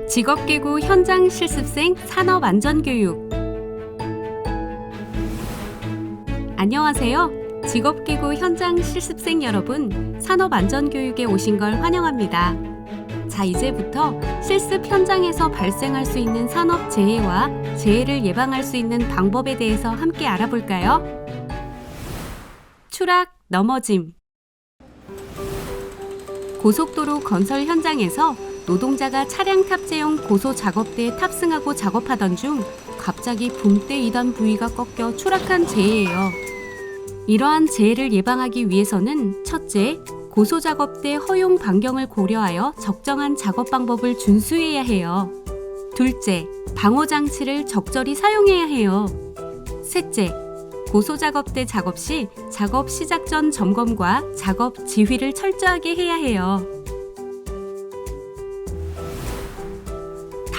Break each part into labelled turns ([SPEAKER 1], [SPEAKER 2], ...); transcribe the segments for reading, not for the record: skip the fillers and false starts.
[SPEAKER 1] 직업계고 현장 실습생 산업안전교육. 안녕하세요. 직업계고 현장 실습생 여러분, 산업안전교육에 오신 걸 환영합니다. 자, 이제부터 실습 현장에서 발생할 수 있는 산업재해와 재해를 예방할 수 있는 방법에 대해서 함께 알아볼까요? 추락, 넘어짐. 고속도로 건설 현장에서 노동자가 차량 탑재용 고소 작업대에 탑승하고 작업하던 중 갑자기 붕대 2단 부위가 꺾여 추락한 재해예요. 이러한 재해를 예방하기 위해서는 첫째, 고소 작업대 허용 반경을 고려하여 적정한 작업 방법을 준수해야 해요. 둘째, 방호 장치를 적절히 사용해야 해요. 셋째, 고소 작업대 작업 시 작업 시작 전 점검과 작업 지휘를 철저하게 해야 해요.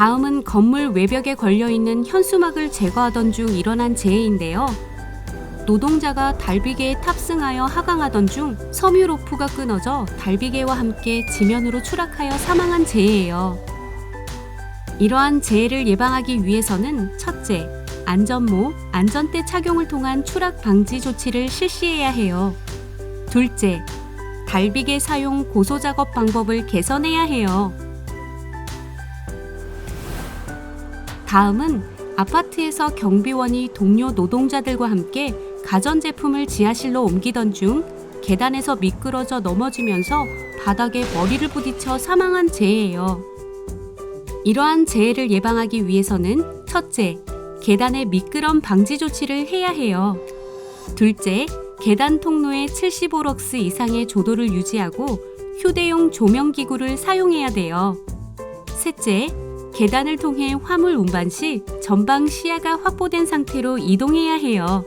[SPEAKER 1] 다음은 건물 외벽에 걸려있는 현수막을 제거하던 중 일어난 재해인데요. 노동자가 달비계에 탑승하여 하강하던 중 섬유 로프가 끊어져 달비계와 함께 지면으로 추락하여 사망한 재해예요. 이러한 재해를 예방하기 위해서는 첫째, 안전모, 안전대 착용을 통한 추락 방지 조치를 실시해야 해요. 둘째, 달비계 사용 고소 작업 방법을 개선해야 해요. 다음은 아파트에서 경비원이 동료 노동자들과 함께 가전제품을 지하실로 옮기던 중 계단에서 미끄러져 넘어지면서 바닥에 머리를 부딪혀 사망한 재해예요. 이러한 재해를 예방하기 위해서는 첫째, 계단의 미끄럼 방지 조치를 해야 해요. 둘째, 계단 통로에 75럭스 이상의 조도를 유지하고 휴대용 조명기구를 사용해야 돼요. 셋째, 계단을 통해 화물 운반 시 전방 시야가 확보된 상태로 이동해야 해요.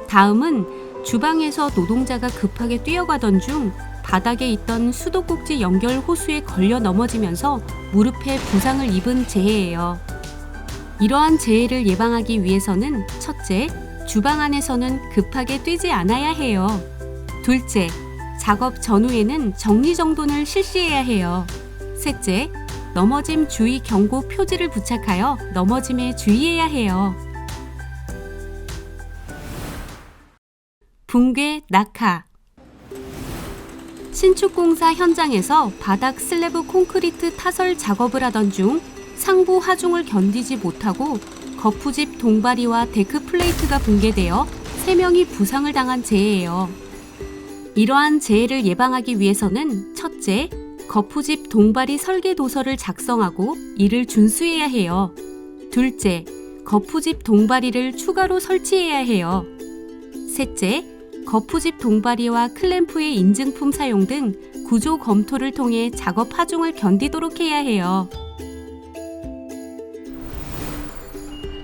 [SPEAKER 1] 다음은 주방에서 노동자가 급하게 뛰어가던 중 바닥에 있던 수도꼭지 연결 호수에 걸려 넘어지면서 무릎에 부상을 입은 재해예요. 이러한 재해를 예방하기 위해서는 첫째, 주방 안에서는 급하게 뛰지 않아야 해요. 둘째, 작업 전후에는 정리정돈을 실시해야 해요. 셋째, 넘어짐 주의 경고 표지를 부착하여 넘어짐에 주의해야 해요. 붕괴, 낙하. 신축공사 현장에서 바닥 슬래브 콘크리트 타설 작업을 하던 중 상부 하중을 견디지 못하고 거푸집 동바리와 데크 플레이트가 붕괴되어 3명이 부상을 당한 재해예요. 이러한 재해를 예방하기 위해서는 첫째, 거푸집 동바리 설계 도서를 작성하고 이를 준수해야 해요. 둘째, 거푸집 동바리를 추가로 설치해야 해요. 셋째, 거푸집 동바리와 클램프의 인증품 사용 등 구조 검토를 통해 작업 하중을 견디도록 해야 해요.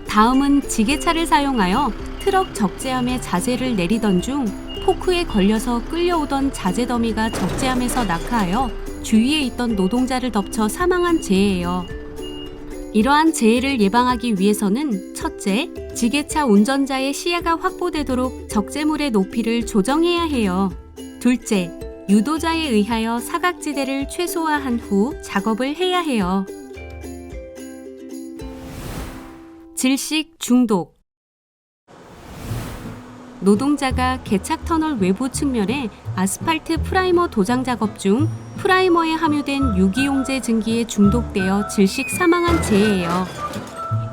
[SPEAKER 1] 다음은 지게차를 사용하여 트럭 적재함에 자재를 내리던 중 포크에 걸려서 끌려오던 자재 더미가 적재함에서 낙하하여 주위에 있던 노동자를 덮쳐 사망한 재해예요. 이러한 재해를 예방하기 위해서는 첫째, 지게차 운전자의 시야가 확보되도록 적재물의 높이를 조정해야 해요. 둘째, 유도자에 의하여 사각지대를 최소화한 후 작업을 해야 해요. 질식 중독. 노동자가 개착 터널 외부 측면에 아스팔트 프라이머 도장 작업 중 프라이머에 함유된 유기용제 증기에 중독되어 질식 사망한 재해예요.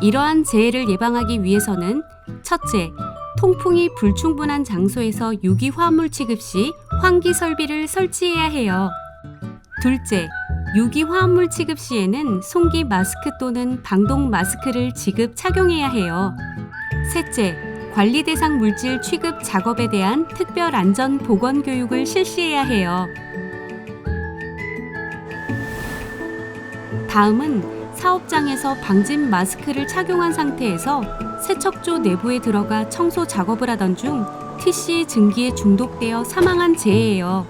[SPEAKER 1] 이러한 재해를 예방하기 위해서는 첫째, 통풍이 불충분한 장소에서 유기화합물 취급 시 환기 설비를 설치해야 해요. 둘째, 유기화합물 취급 시에는 송기 마스크 또는 방독 마스크를 지급 착용해야 해요. 셋째, 관리 대상 물질 취급 작업에 대한 특별 안전 보건 교육을 실시해야 해요. 다음은 사업장에서 방진 마스크를 착용한 상태에서 세척조 내부에 들어가 청소 작업을 하던 중 TC 증기에 중독되어 사망한 재해예요.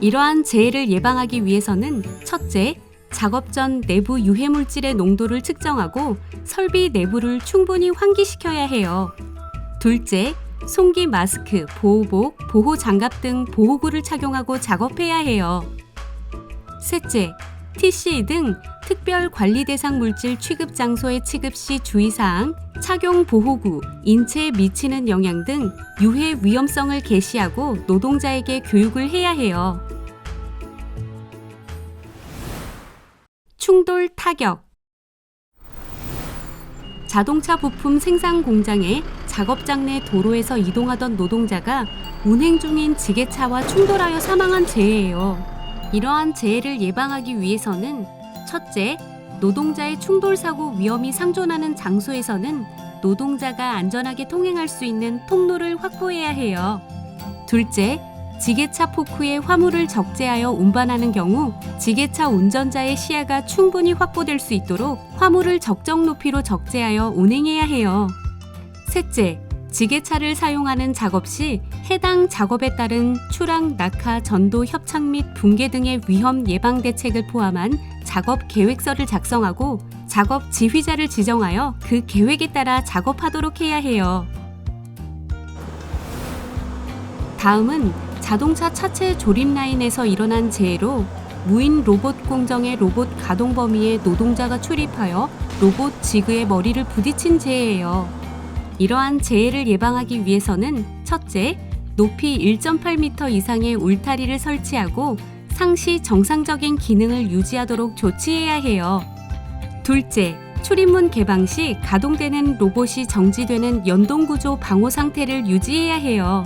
[SPEAKER 1] 이러한 재해를 예방하기 위해서는 첫째, 작업 전 내부 유해 물질의 농도를 측정하고 설비 내부를 충분히 환기시켜야 해요. 둘째, 송기 마스크, 보호복, 보호장갑 등 보호구를 착용하고 작업해야 해요. 셋째, TC 등 특별 관리 대상 물질 취급 장소의 취급 시 주의사항, 착용 보호구, 인체에 미치는 영향 등 유해 위험성을 게시하고 노동자에게 교육을 해야 해요. 충돌 타격. 자동차 부품 생산 공장에 작업장 내 도로에서 이동하던 노동자가 운행 중인 지게차와 충돌하여 사망한 재해예요. 이러한 재해를 예방하기 위해서는 첫째, 노동자의 충돌 사고 위험이 상존하는 장소에서는 노동자가 안전하게 통행할 수 있는 통로를 확보해야 해요. 둘째, 지게차 포크에 화물을 적재하여 운반하는 경우 지게차 운전자의 시야가 충분히 확보될 수 있도록 화물을 적정 높이로 적재하여 운행해야 해요. 셋째, 지게차를 사용하는 작업 시 해당 작업에 따른 추락, 낙하, 전도, 협착 및 붕괴 등의 위험 예방 대책을 포함한 작업 계획서를 작성하고 작업 지휘자를 지정하여 그 계획에 따라 작업하도록 해야 해요. 다음은 자동차 차체 조립 라인에서 일어난 재해로 무인 로봇 공정의 로봇 가동 범위에 노동자가 출입하여 로봇 지그의 머리를 부딪힌 재해예요. 이러한 재해를 예방하기 위해서는 첫째, 높이 1.8m 이상의 울타리를 설치하고 상시 정상적인 기능을 유지하도록 조치해야 해요. 둘째, 출입문 개방 시 가동되는 로봇이 정지되는 연동구조 방호 상태를 유지해야 해요.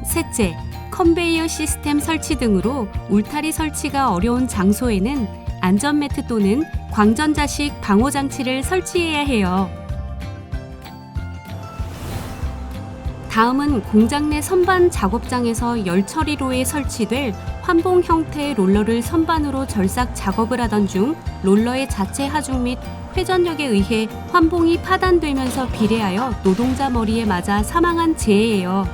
[SPEAKER 1] 셋째, 컨베이어 시스템 설치 등으로 울타리 설치가 어려운 장소에는 안전매트 또는 광전자식 방호장치를 설치해야 해요. 다음은 공장 내 선반 작업장에서 열처리로에 설치될 환봉 형태의 롤러를 선반으로 절삭 작업을 하던 중 롤러의 자체 하중 및 회전력에 의해 환봉이 파단되면서 비례하여 노동자 머리에 맞아 사망한 재해예요.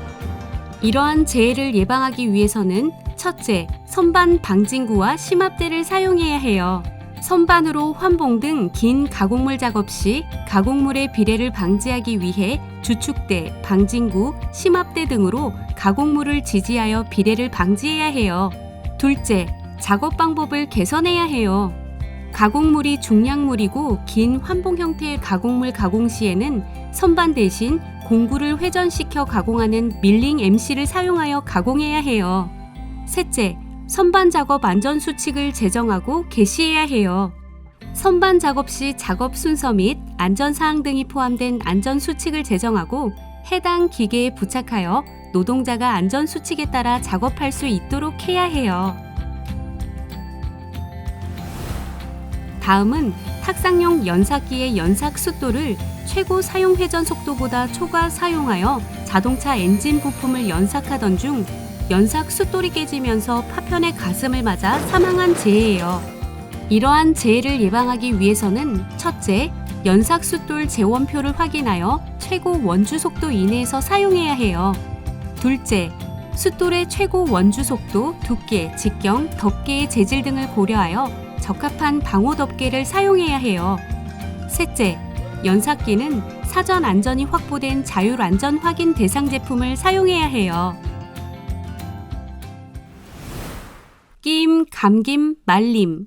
[SPEAKER 1] 이러한 재해를 예방하기 위해서는 첫째, 선반 방진구와 심압대를 사용해야 해요. 선반으로 환봉 등 긴 가공물 작업 시 가공물의 비례를 방지하기 위해 주축대, 방진구, 심압대 등으로 가공물을 지지하여 비례를 방지해야 해요. 둘째, 작업 방법을 개선해야 해요. 가공물이 중량물이고 긴 환봉 형태의 가공물 가공 시에는 선반 대신 공구를 회전시켜 가공하는 밀링 MC를 사용하여 가공해야 해요. 셋째, 선반 작업 안전 수칙을 제정하고 게시해야 해요. 선반 작업 시 작업 순서 및 안전사항 등이 포함된 안전 수칙을 제정하고 해당 기계에 부착하여 노동자가 안전 수칙에 따라 작업할 수 있도록 해야 해요. 다음은 탁상용 연삭기의 연삭 숫도를 최고 사용 회전 속도보다 초과 사용하여 자동차 엔진 부품을 연삭하던 중 연삭 숫돌이 깨지면서 파편의 가슴을 맞아 사망한 재해예요. 이러한 재해를 예방하기 위해서는 첫째, 연삭 숫돌 재원표를 확인하여 최고 원주 속도 이내에서 사용해야 해요. 둘째, 숫돌의 최고 원주 속도, 두께, 직경, 덮개의 재질 등을 고려하여 적합한 방호 덮개를 사용해야 해요. 셋째, 연삭기는 사전 안전이 확보된 자율 안전 확인 대상 제품을 사용해야 해요. 끼임, 감김, 말림.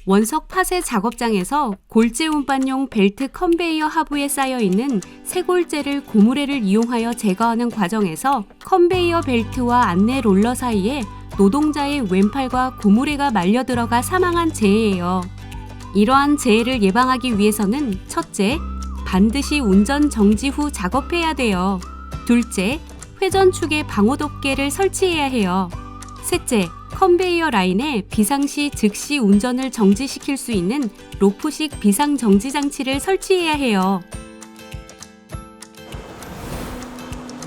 [SPEAKER 1] 원석 파쇄 작업장에서 골재 운반용 벨트 컨베이어 하부에 쌓여있는 쇄골재를 고무래를 이용하여 제거하는 과정에서 컨베이어 벨트와 안내 롤러 사이에 노동자의 왼팔과 고무래가 말려 들어가 사망한 재해예요. 이러한 재해를 예방하기 위해서는 첫째, 반드시 운전 정지 후 작업해야 돼요. 둘째, 회전축에 방호 덮개를 설치해야 해요. 셋째, 컨베이어 라인에 비상시 즉시 운전을 정지시킬 수 있는 로프식 비상정지 장치를 설치해야 해요.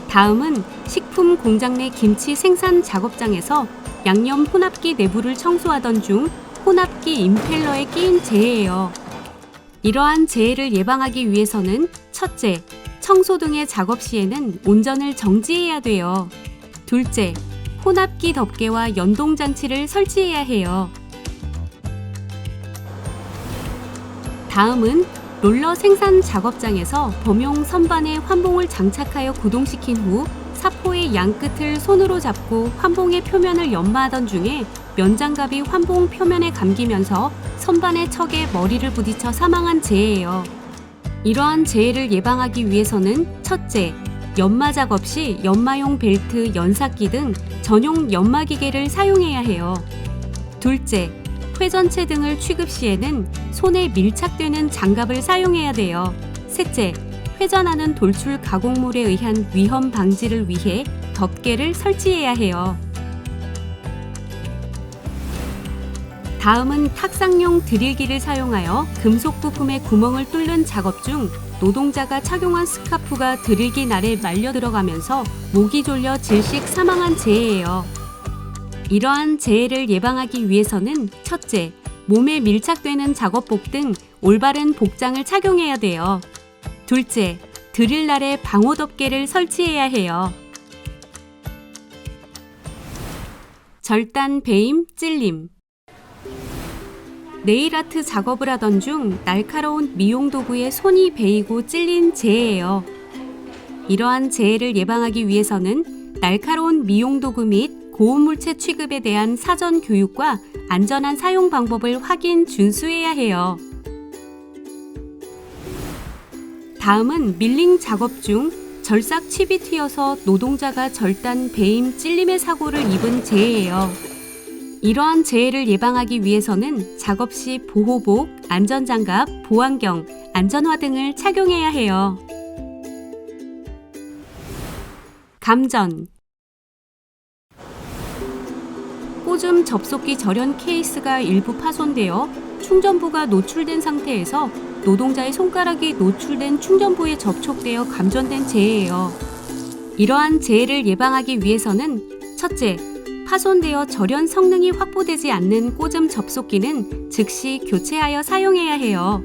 [SPEAKER 1] 다음은 식품 공장 내 김치 생산 작업장에서 양념 혼합기 내부를 청소하던 중 혼합기 임펠러에 끼인 재해예요. 이러한 재해를 예방하기 위해서는 첫째, 청소 등의 작업 시에는 운전을 정지해야 돼요. 둘째, 혼합기 덮개와 연동장치를 설치해야 해요. 다음은 롤러 생산 작업장에서 범용 선반에 환봉을 장착하여 구동시킨 후 사포의 양끝을 손으로 잡고 환봉의 표면을 연마하던 중에 면장갑이 환봉 표면에 감기면서 선반의 척에 머리를 부딪혀 사망한 재해예요. 이러한 재해를 예방하기 위해서는 첫째, 연마 작업 시 연마용 벨트, 연삭기 등 전용 연마 기계를 사용해야 해요. 둘째, 회전체 등을 취급 시에는 손에 밀착되는 장갑을 사용해야 돼요. 셋째, 회전하는 돌출 가공물에 의한 위험 방지를 위해 덮개를 설치해야 해요. 다음은 탁상용 드릴기를 사용하여 금속 부품의 구멍을 뚫는 작업 중 노동자가 착용한 스카프가 드릴기 날에 말려 들어가면서 목이 졸려 질식 사망한 재해예요. 이러한 재해를 예방하기 위해서는 첫째, 몸에 밀착되는 작업복 등 올바른 복장을 착용해야 돼요. 둘째, 드릴 날에 방호 덮개를 설치해야 해요. 절단, 베임, 찔림. 네일아트 작업을 하던 중 날카로운 미용 도구에 손이 베이고 찔린 재해예요. 이러한 재해를 예방하기 위해서는 날카로운 미용 도구 및 고온물체 취급에 대한 사전 교육과 안전한 사용 방법을 확인 준수해야 해요. 다음은 밀링 작업 중 절삭 칩이 튀어서 노동자가 절단, 베임, 찔림의 사고를 입은 재해예요. 이러한 재해를 예방하기 위해서는 작업 시 보호복, 안전장갑, 보안경, 안전화 등을 착용해야 해요. 감전. 꽂음 접속기 절연 케이스가 일부 파손되어 충전부가 노출된 상태에서 노동자의 손가락이 노출된 충전부에 접촉되어 감전된 재해예요. 이러한 재해를 예방하기 위해서는 첫째, 파손되어 절연 성능이 확보되지 않는 꽂음 접속기는 즉시 교체하여 사용해야 해요.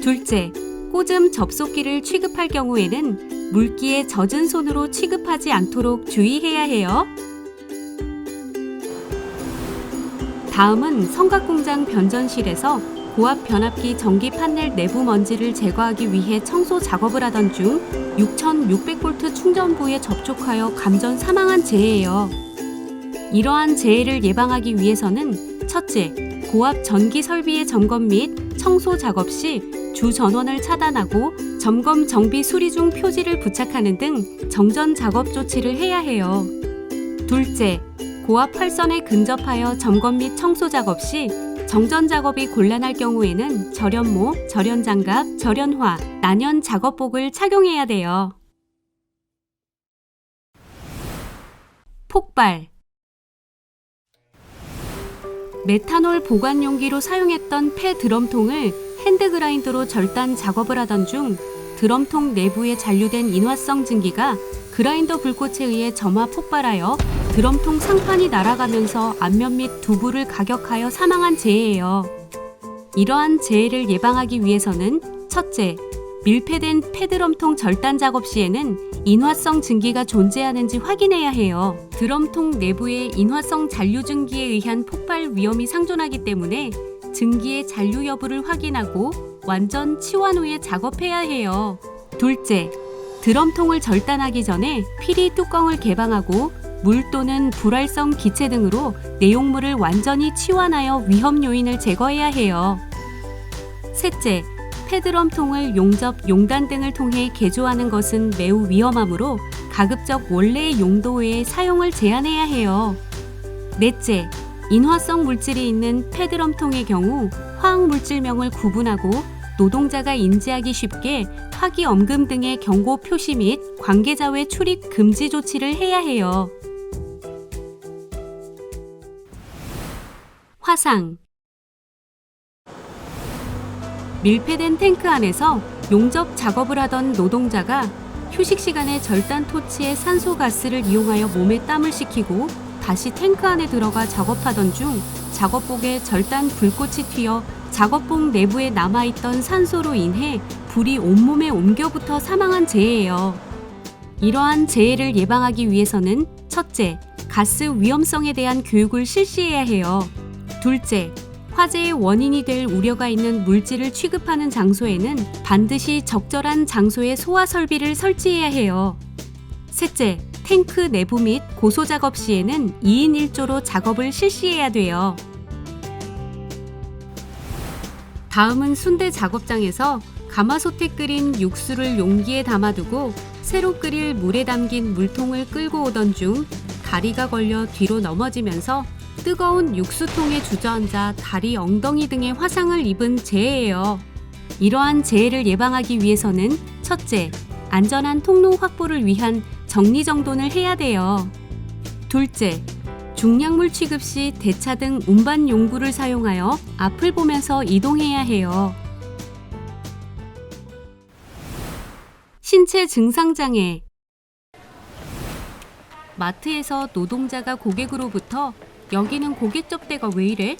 [SPEAKER 1] 둘째, 꽂음 접속기를 취급할 경우에는 물기에 젖은 손으로 취급하지 않도록 주의해야 해요. 다음은 성각공장 변전실에서 고압 변압기 전기 판넬 내부 먼지를 제거하기 위해 청소 작업을 하던 중 6600V 충전부에 접촉하여 감전 사망한 재해예요. 이러한 재해를 예방하기 위해서는 첫째, 고압 전기 설비의 점검 및 청소 작업 시 주 전원을 차단하고 점검 정비 수리 중 표지를 부착하는 등 정전 작업 조치를 해야 해요. 둘째, 고압 활선에 근접하여 점검 및 청소 작업 시 정전 작업이 곤란할 경우에는 절연모, 절연장갑, 절연화, 난연 작업복을 착용해야 돼요. 폭발. 메탄올 보관 용기로 사용했던 폐 드럼통을 핸드그라인더로 절단 작업을 하던 중 드럼통 내부에 잔류된 인화성 증기가 그라인더 불꽃에 의해 점화 폭발하여 드럼통 상판이 날아가면서 앞면 및 두부를 가격하여 사망한 재해예요. 이러한 재해를 예방하기 위해서는 첫째, 밀폐된 폐드럼통 절단 작업 시에는 인화성 증기가 존재하는지 확인해야 해요. 드럼통 내부에 인화성 잔류 증기에 의한 폭발 위험이 상존하기 때문에 증기의 잔류 여부를 확인하고 완전 치환 후에 작업해야 해요. 둘째, 드럼통을 절단하기 전에 피리 뚜껑을 개방하고 물 또는 불활성 기체 등으로 내용물을 완전히 치환하여 위험 요인을 제거해야 해요. 셋째, 폐드럼통을 용접, 용단 등을 통해 개조하는 것은 매우 위험하므로 가급적 원래의 용도 외에 사용을 제한해야 해요. 넷째, 인화성 물질이 있는 폐드럼통의 경우 화학물질명을 구분하고 노동자가 인지하기 쉽게 화기엄금 등의 경고 표시 및 관계자 외 출입 금지 조치를 해야 해요. 화상. 밀폐된 탱크 안에서 용접 작업을 하던 노동자가 휴식 시간에 절단 토치에 산소 가스를 이용하여 몸에 땀을 식히고 다시 탱크 안에 들어가 작업하던 중 작업복에 절단 불꽃이 튀어 작업복 내부에 남아있던 산소로 인해 불이 온몸에 옮겨붙어 사망한 재해예요. 이러한 재해를 예방하기 위해서는 첫째, 가스 위험성에 대한 교육을 실시해야 해요. 둘째, 화재의 원인이 될 우려가 있는 물질을 취급하는 장소에는 반드시 적절한 장소에 소화 설비를 설치해야 해요. 셋째, 탱크 내부 및 고소 작업 시에는 2인 1조로 작업을 실시해야 돼요. 다음은 순대 작업장에서 가마솥에 끓인 육수를 용기에 담아두고 새로 끓일 물에 담긴 물통을 끌고 오던 중 다리가 걸려 뒤로 넘어지면서 뜨거운 육수통에 주저앉아 다리, 엉덩이 등의 화상을 입은 재해예요. 이러한 재해를 예방하기 위해서는 첫째, 안전한 통로 확보를 위한 정리정돈을 해야 돼요. 둘째, 중량물 취급 시 대차 등 운반 용구를 사용하여 앞을 보면서 이동해야 해요. 신체 증상장애. 마트에서 노동자가 고객으로부터 여기는 고객 접대가 왜 이래?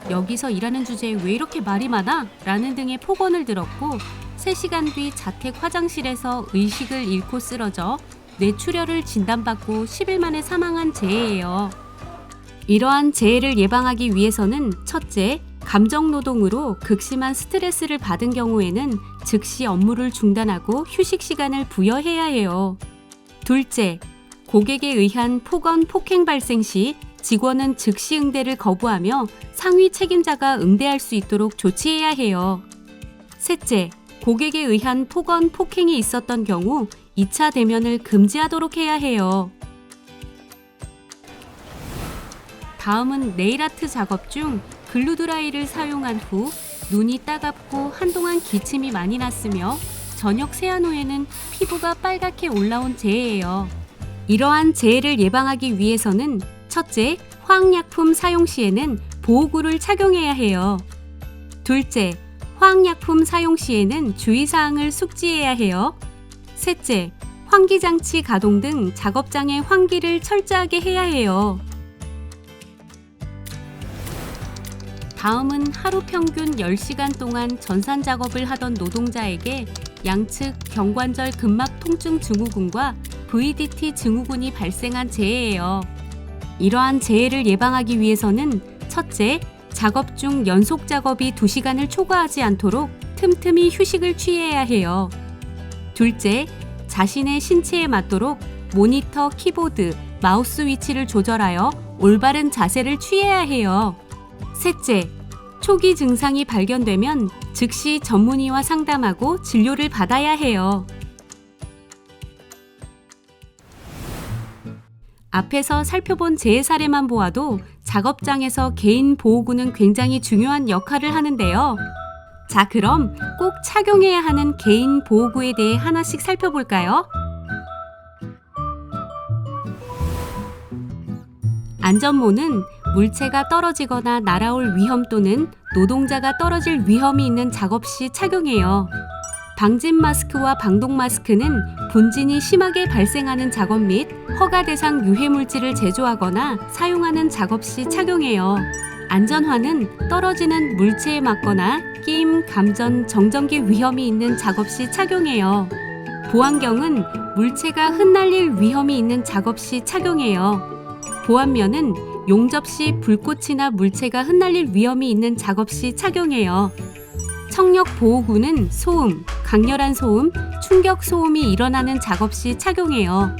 [SPEAKER 1] 여기서 일하는 주제에 왜 이렇게 말이 많아? 라는 등의 폭언을 들었고 3시간 뒤 자택 화장실에서 의식을 잃고 쓰러져 뇌출혈을 진단받고 10일 만에 사망한 재해예요. 이러한 재해를 예방하기 위해서는 첫째, 감정노동으로 극심한 스트레스를 받은 경우에는 즉시 업무를 중단하고 휴식 시간을 부여해야 해요. 둘째, 고객에 의한 폭언, 폭행 발생 시 직원은 즉시 응대를 거부하며 상위 책임자가 응대할 수 있도록 조치해야 해요. 셋째, 고객에 의한 폭언, 폭행이 있었던 경우 2차 대면을 금지하도록 해야 해요. 다음은 네일아트 작업 중 글루드라이를 사용한 후 눈이 따갑고 한동안 기침이 많이 났으며 저녁 세안 후에는 피부가 빨갛게 올라온 재해예요. 이러한 재해를 예방하기 위해서는 첫째, 화학약품 사용 시에는 보호구를 착용해야 해요. 둘째, 화학약품 사용 시에는 주의사항을 숙지해야 해요. 셋째, 환기장치 가동 등 작업장의 환기를 철저하게 해야 해요. 다음은 하루 평균 10시간 동안 전산 작업을 하던 노동자에게 양측 경관절 근막 통증 증후군과 VDT 증후군이 발생한 재해예요. 이러한 재해를 예방하기 위해서는 첫째, 작업 중 연속 작업이 2시간을 초과하지 않도록 틈틈이 휴식을 취해야 해요. 둘째, 자신의 신체에 맞도록 모니터, 키보드, 마우스 위치를 조절하여 올바른 자세를 취해야 해요. 셋째, 초기 증상이 발견되면 즉시 전문의와 상담하고 진료를 받아야 해요. 앞에서 살펴본 재해 사례만 보아도 작업장에서 개인 보호구는 굉장히 중요한 역할을 하는데요. 자, 그럼 꼭 착용해야 하는 개인 보호구에 대해 하나씩 살펴볼까요? 안전모는 물체가 떨어지거나 날아올 위험 또는 노동자가 떨어질 위험이 있는 작업 시 착용해요. 방진 마스크와 방독 마스크는 분진이 심하게 발생하는 작업 및 허가 대상 유해 물질을 제조하거나 사용하는 작업 시 착용해요. 안전화는 떨어지는 물체에 맞거나 끼임, 감전, 정전기 위험이 있는 작업 시 착용해요. 보안경은 물체가 흩날릴 위험이 있는 작업 시 착용해요. 보안면은 용접 시 불꽃이나 물체가 흩날릴 위험이 있는 작업 시 착용해요. 청력 보호구는 소음, 강렬한 소음, 충격 소음이 일어나는 작업 시 착용해요.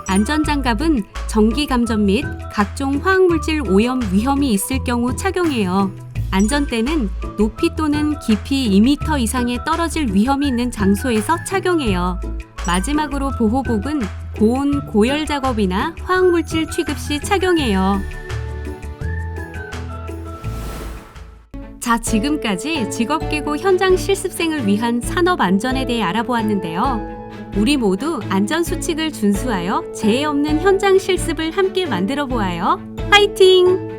[SPEAKER 1] 안전장갑은 전기 감전 및 각종 화학물질 오염 위험이 있을 경우 착용해요. 안전대는 높이 또는 깊이 2m 이상에 떨어질 위험이 있는 장소에서 착용해요. 마지막으로 보호복은 고온, 고열 작업이나 화학물질 취급 시 착용해요. 자, 지금까지 직업계고 현장 실습생을 위한 산업 안전에 대해 알아보았는데요. 우리 모두 안전수칙을 준수하여 재해 없는 현장 실습을 함께 만들어 보아요. 화이팅!